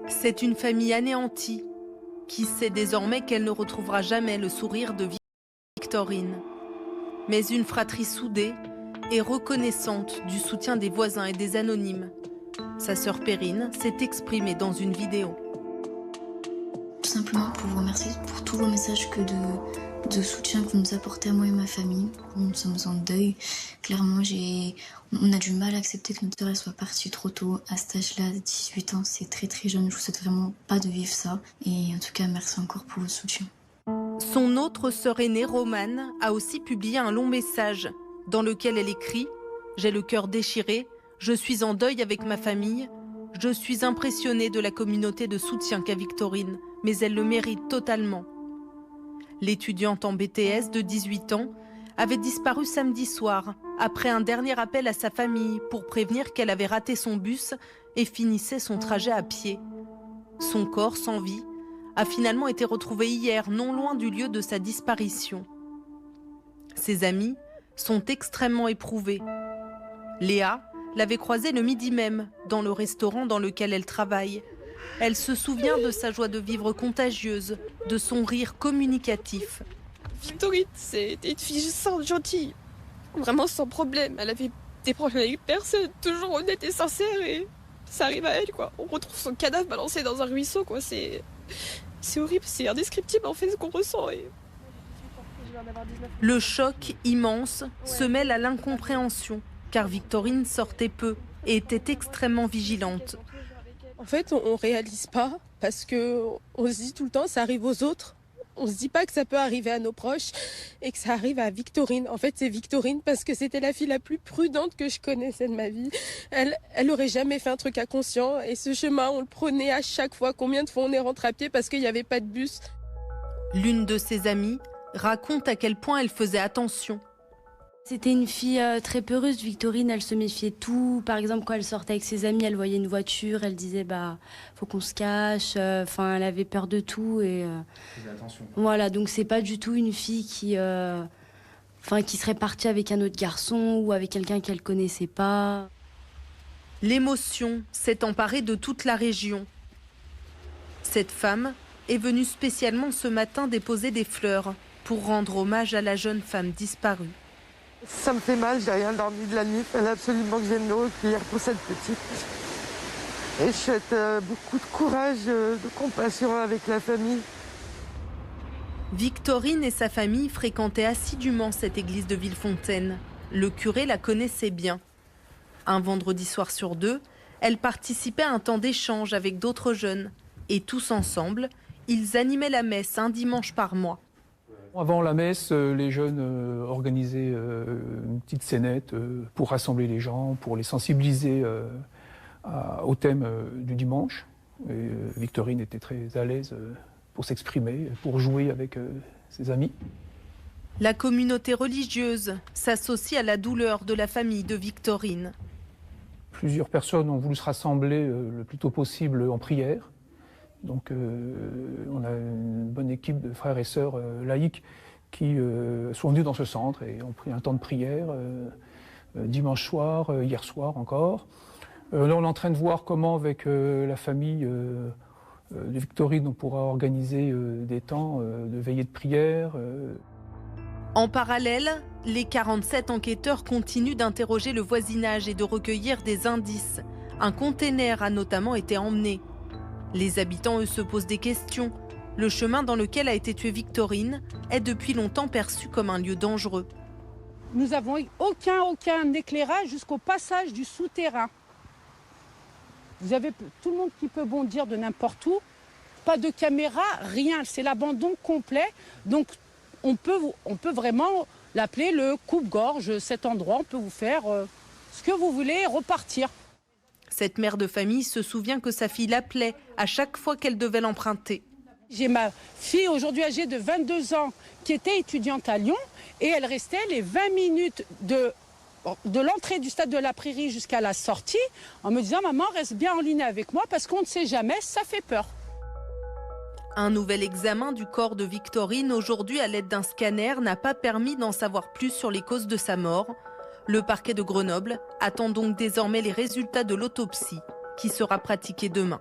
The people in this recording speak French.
C'est une famille anéantie qui sait désormais qu'elle ne retrouvera jamais le sourire de Victorine. Mais une fratrie soudée et reconnaissante du soutien des voisins et des anonymes. Sa sœur Perrine s'est exprimée dans une vidéo. Tout simplement pour vous remercier pour tous vos messages de soutien que vous nous apportez à moi et ma famille. Nous sommes en deuil. Clairement, on a du mal à accepter que notre sœur soit partie trop tôt. À cet âge-là, 18 ans, c'est très très jeune. Je vous souhaite vraiment pas de vivre ça. Et en tout cas, merci encore pour votre soutien. Son autre sœur aînée, Romane, a aussi publié un long message dans lequel elle écrit « J'ai le cœur déchiré, je suis en deuil avec ma famille, je suis impressionnée de la communauté de soutien qu'a Victorine, mais elle le mérite totalement. » L'étudiante en BTS de 18 ans avait disparu samedi soir après un dernier appel à sa famille pour prévenir qu'elle avait raté son bus et finissait son trajet à pied. Son corps sans vie a finalement été retrouvé hier non loin du lieu de sa disparition. Ses amis sont extrêmement éprouvés. Léa l'avait croisée le midi même dans le restaurant dans lequel elle travaille. Elle se souvient de sa joie de vivre contagieuse, de son rire communicatif. Victorine, c'était une fille simple, gentille, vraiment sans problème. Elle avait des problèmes avec personne, toujours honnête et sincère, et ça arrive à elle, quoi. On retrouve son cadavre balancé dans un ruisseau, quoi. C'est horrible, c'est indescriptible en fait ce qu'on ressent. Le choc immense se mêle à l'incompréhension, car Victorine sortait peu et était extrêmement vigilante. En fait, on réalise pas parce que on se dit tout le temps ça arrive aux autres. On se dit pas que ça peut arriver à nos proches et que ça arrive à Victorine. En fait, c'est Victorine parce que c'était la fille la plus prudente que je connaissais de ma vie. Elle aurait jamais fait un truc inconscient et ce chemin, on le prenait à chaque fois. Combien de fois on est rentré à pied parce qu'il n'y avait pas de bus. L'une de ses amies raconte à quel point elle faisait attention. C'était une fille très peureuse, Victorine, elle se méfiait de tout. Par exemple, quand elle sortait avec ses amis, elle voyait une voiture, elle disait faut qu'on se cache. Elle avait peur de tout et voilà, donc c'est pas du tout une fille qui serait partie avec un autre garçon ou avec quelqu'un qu'elle connaissait pas. L'émotion s'est emparée de toute la région. Cette femme est venue spécialement ce matin déposer des fleurs pour rendre hommage à la jeune femme disparue. Ça me fait mal, j'ai rien dormi de la nuit. Il fallait absolument que je vienne me recueillir pour cette petite. Et je souhaite beaucoup de courage, de compassion avec la famille. Victorine et sa famille fréquentaient assidûment cette église de Villefontaine. Le curé la connaissait bien. Un vendredi soir sur deux, elle participait à un temps d'échange avec d'autres jeunes. Et tous ensemble, ils animaient la messe un dimanche par mois. Avant la messe, les jeunes organisaient une petite scénette pour rassembler les gens, pour les sensibiliser au thème du dimanche. Et Victorine était très à l'aise pour s'exprimer, pour jouer avec ses amis. La communauté religieuse s'associe à la douleur de la famille de Victorine. Plusieurs personnes ont voulu se rassembler le plus tôt possible en prière. Donc on a une bonne équipe de frères et sœurs laïcs qui sont venus dans ce centre et ont pris un temps de prière dimanche soir, hier soir encore. Là on est en train de voir comment avec la famille de Victorine on pourra organiser des temps de veillée de prière. En parallèle, les 47 enquêteurs continuent d'interroger le voisinage et de recueillir des indices. Un container a notamment été emmené. Les habitants, eux, se posent des questions. Le chemin dans lequel a été tuée Victorine est depuis longtemps perçu comme un lieu dangereux. Nous n'avons aucun éclairage jusqu'au passage du souterrain. Vous avez tout le monde qui peut bondir de n'importe où. Pas de caméra, rien. C'est l'abandon complet. Donc on peut vraiment l'appeler le coupe-gorge. Cet endroit, on peut vous faire ce que vous voulez et repartir. Cette mère de famille se souvient que sa fille l'appelait à chaque fois qu'elle devait l'emprunter. J'ai ma fille aujourd'hui âgée de 22 ans qui était étudiante à Lyon et elle restait les 20 minutes de l'entrée du stade de la Prairie jusqu'à la sortie en me disant « Maman, reste bien en ligne avec moi parce qu'on ne sait jamais, ça fait peur ». Un nouvel examen du corps de Victorine, aujourd'hui à l'aide d'un scanner, n'a pas permis d'en savoir plus sur les causes de sa mort. Le parquet de Grenoble attend donc désormais les résultats de l'autopsie qui sera pratiquée demain.